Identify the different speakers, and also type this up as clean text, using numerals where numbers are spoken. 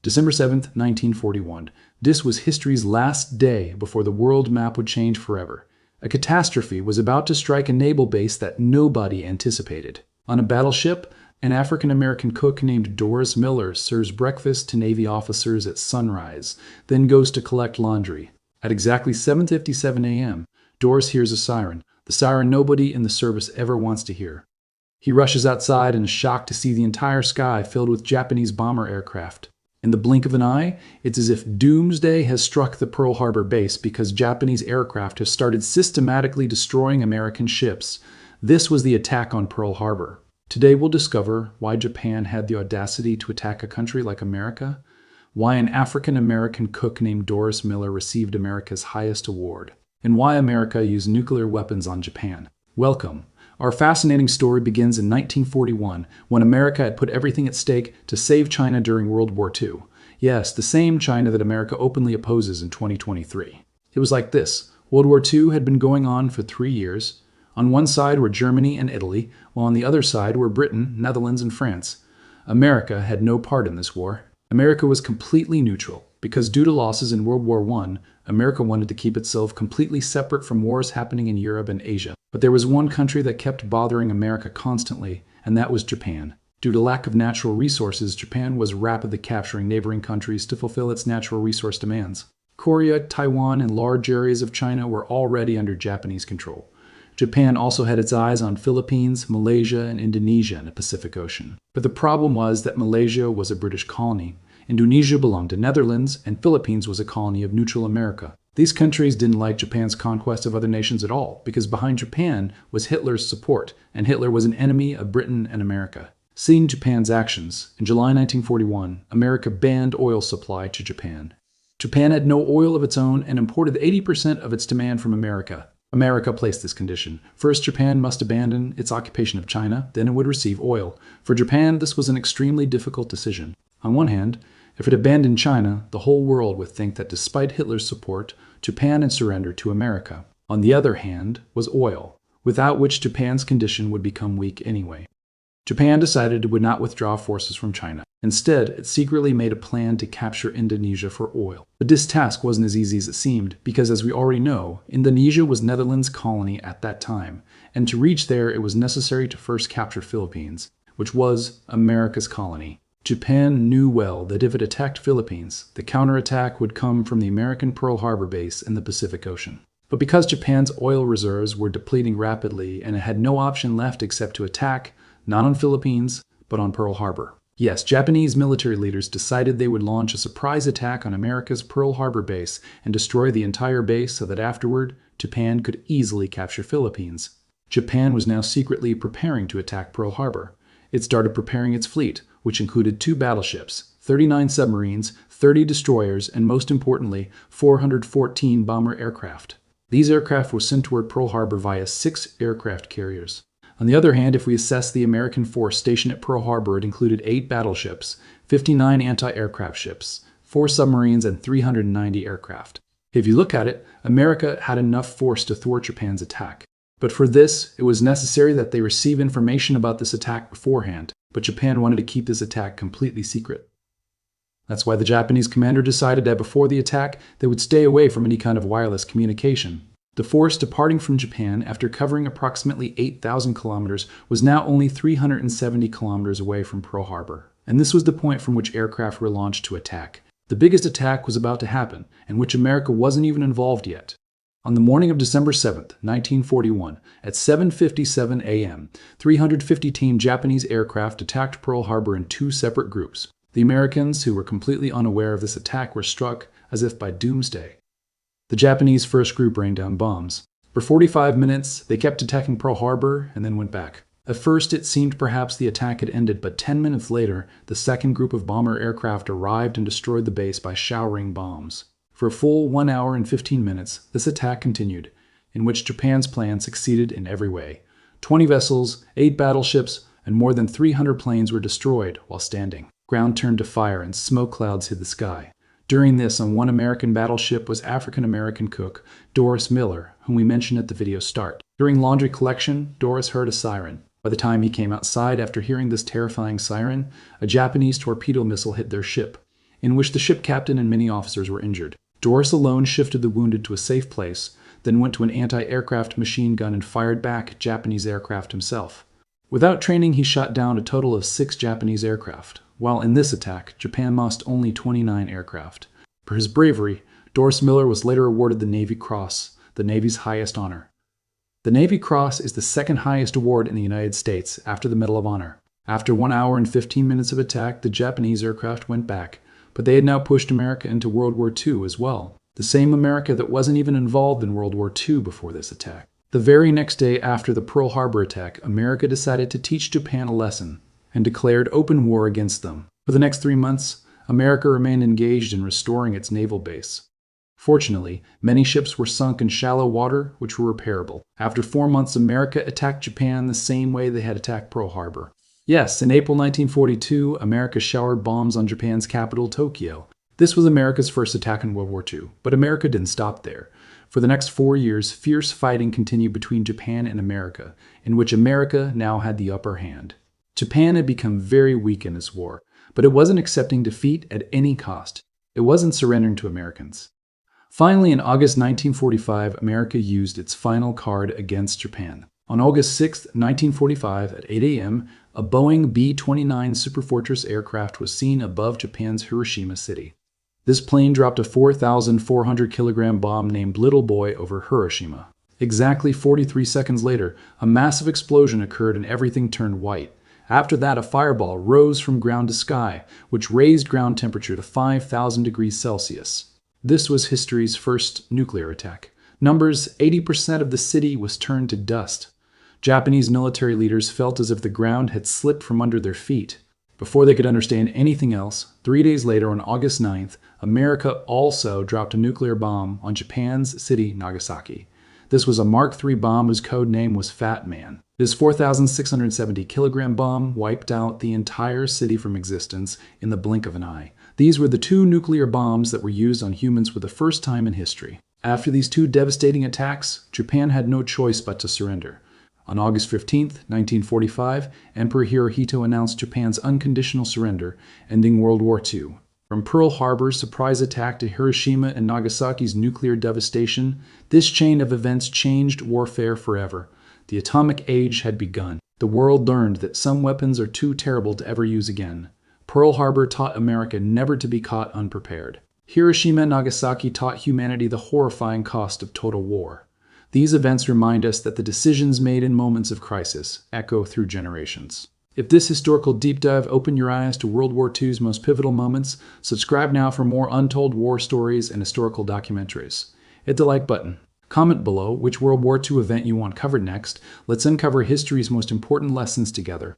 Speaker 1: December 7th, 1941. This was history's last day before the world map would change forever. A catastrophe was about to strike a naval base that nobody anticipated. On a battleship, an African-American cook named Doris Miller serves breakfast to Navy officers at sunrise, then goes to collect laundry. At exactly 7:57 a.m., Doris hears a siren, the siren nobody in the service ever wants to hear. He rushes outside and is shocked to see the entire sky filled with Japanese bomber aircraft. In the blink of an eye, it's as if doomsday has struck the Pearl Harbor base because Japanese aircraft have started systematically destroying American ships. This was the attack on Pearl Harbor. Today we'll discover why Japan had the audacity to attack a country like America, why an African-American cook named Doris Miller received America's highest award, and why America used nuclear weapons on Japan. Welcome. Our fascinating story begins in 1941, when America had put everything at stake to save China during World War II. Yes, the same China that America openly opposes in 2023. It was like this. World War II had been going on for 3 years. On one side were Germany and Italy, while on the other side were Britain, Netherlands, and France. America had no part in this war. America was completely neutral, because due to losses in World War I, America wanted to keep itself completely separate from wars happening in Europe and Asia. But there was one country that kept bothering America constantly, and that was Japan. Due to lack of natural resources, Japan was rapidly capturing neighboring countries to fulfill its natural resource demands. Korea, Taiwan, and large areas of China were already under Japanese control. Japan also had its eyes on Philippines, Malaysia, and Indonesia in the Pacific Ocean. But the problem was that Malaysia was a British colony, Indonesia belonged to Netherlands, and Philippines was a colony of neutral America. These countries didn't like Japan's conquest of other nations at all, because behind Japan was Hitler's support, and Hitler was an enemy of Britain and America. Seeing Japan's actions, in July 1941, America banned oil supply to Japan. Japan had no oil of its own and imported 80% of its demand from America. America placed this condition. First, Japan must abandon its occupation of China, then it would receive oil. For Japan, this was an extremely difficult decision. On one hand, if it abandoned China, the whole world would think that despite Hitler's support, Japan had surrendered to America. On the other hand was oil, without which Japan's condition would become weak anyway. Japan decided it would not withdraw forces from China. Instead, it secretly made a plan to capture Indonesia for oil. But this task wasn't as easy as it seemed, because as we already know, Indonesia was Netherlands' colony at that time, and to reach there it was necessary to first capture Philippines, which was America's colony. Japan knew well that if it attacked Philippines, the counterattack would come from the American Pearl Harbor base in the Pacific Ocean. But because Japan's oil reserves were depleting rapidly and it had no option left except to attack, not on Philippines, but on Pearl Harbor. Yes, Japanese military leaders decided they would launch a surprise attack on America's Pearl Harbor base and destroy the entire base so that afterward, Japan could easily capture Philippines. Japan was now secretly preparing to attack Pearl Harbor. It started preparing its fleet, which included 2 battleships, 39 submarines, 30 destroyers, and most importantly, 414 bomber aircraft. These aircraft were sent toward Pearl Harbor via 6 aircraft carriers. On the other hand, if we assess the American force stationed at Pearl Harbor, it included 8 battleships, 59 anti-aircraft ships, 4 submarines, and 390 aircraft. If you look at it, America had enough force to thwart Japan's attack. But for this, it was necessary that they receive information about this attack beforehand, but Japan wanted to keep this attack completely secret. That's why the Japanese commander decided that before the attack, they would stay away from any kind of wireless communication. The force departing from Japan after covering approximately 8,000 kilometers was now only 370 kilometers away from Pearl Harbor. And this was the point from which aircraft were launched to attack. The biggest attack was about to happen, in which America wasn't even involved yet. On the morning of December 7th, 1941, at 7:57 a.m., 350 Team Japanese aircraft attacked Pearl Harbor in 2 separate groups. The Americans, who were completely unaware of this attack, were struck as if by doomsday. The Japanese first group rained down bombs. For 45 minutes, they kept attacking Pearl Harbor and then went back. At first, it seemed perhaps the attack had ended, but 10 minutes later, the second group of bomber aircraft arrived and destroyed the base by showering bombs. For a full 1 hour and 15 minutes, this attack continued, in which Japan's plan succeeded in every way. 20 vessels, 8 battleships, and more than 300 planes were destroyed while standing. Ground turned to fire and smoke clouds hid the sky. During this, on one American battleship was African-American cook Doris Miller, whom we mentioned at the video start. During laundry collection, Doris heard a siren. By the time he came outside after hearing this terrifying siren, a Japanese torpedo missile hit their ship. in which the ship captain and many officers were injured. Doris alone shifted the wounded to a safe place, then went to an anti-aircraft machine gun and fired back at Japanese aircraft himself. Without training, he shot down a total of 6 Japanese aircraft, while in this attack, Japan lost only 29 aircraft. For his bravery, Doris Miller was later awarded the Navy Cross, the Navy's highest honor. The Navy Cross is the second highest award in the United States after the Medal of Honor. After 1 hour and 15 minutes of attack, the Japanese aircraft went back, but they had now pushed America into World War II as well. The same America that wasn't even involved in World War II before this attack. The very next day after the Pearl Harbor attack, America decided to teach Japan a lesson and declared open war against them. For the next 3 months, America remained engaged in restoring its naval base. Fortunately, many ships were sunk in shallow water, which were repairable. After 4 months, America attacked Japan the same way they had attacked Pearl Harbor. Yes, in April 1942, America showered bombs on Japan's capital, Tokyo. This was America's first attack in World War II, but America didn't stop there. For the next 4 years, fierce fighting continued between Japan and America, in which America now had the upper hand. Japan had become very weak in this war, but it wasn't accepting defeat at any cost. It wasn't surrendering to Americans. Finally, in August 1945, America used its final card against Japan. On August 6, 1945, at 8 a.m., a Boeing B-29 Superfortress aircraft was seen above Japan's Hiroshima city. This plane dropped a 4,400-kilogram bomb named Little Boy over Hiroshima. Exactly 43 seconds later, a massive explosion occurred and everything turned white. After that, a fireball rose from ground to sky, which raised ground temperature to 5,000 degrees Celsius. This was history's first nuclear attack. Numbers: 80% of the city was turned to dust. Japanese military leaders felt as if the ground had slipped from under their feet. Before they could understand anything else, 3 days later on August 9th, America also dropped a nuclear bomb on Japan's city Nagasaki. This was a Mark III bomb whose code name was Fat Man. This 4,670-kilogram bomb wiped out the entire city from existence in the blink of an eye. These were the 2 nuclear bombs that were used on humans for the first time in history. After these 2 devastating attacks, Japan had no choice but to surrender. On August 15, 1945, Emperor Hirohito announced Japan's unconditional surrender, ending World War II. From Pearl Harbor's surprise attack to Hiroshima and Nagasaki's nuclear devastation, this chain of events changed warfare forever. The atomic age had begun. The world learned that some weapons are too terrible to ever use again. Pearl Harbor taught America never to be caught unprepared. Hiroshima and Nagasaki taught humanity the horrifying cost of total war. These events remind us that the decisions made in moments of crisis echo through generations. If this historical deep dive opened your eyes to World War II's most pivotal moments, subscribe now for more untold war stories and historical documentaries. Hit the like button. Comment below which World War II event you want covered next. Let's uncover history's most important lessons together.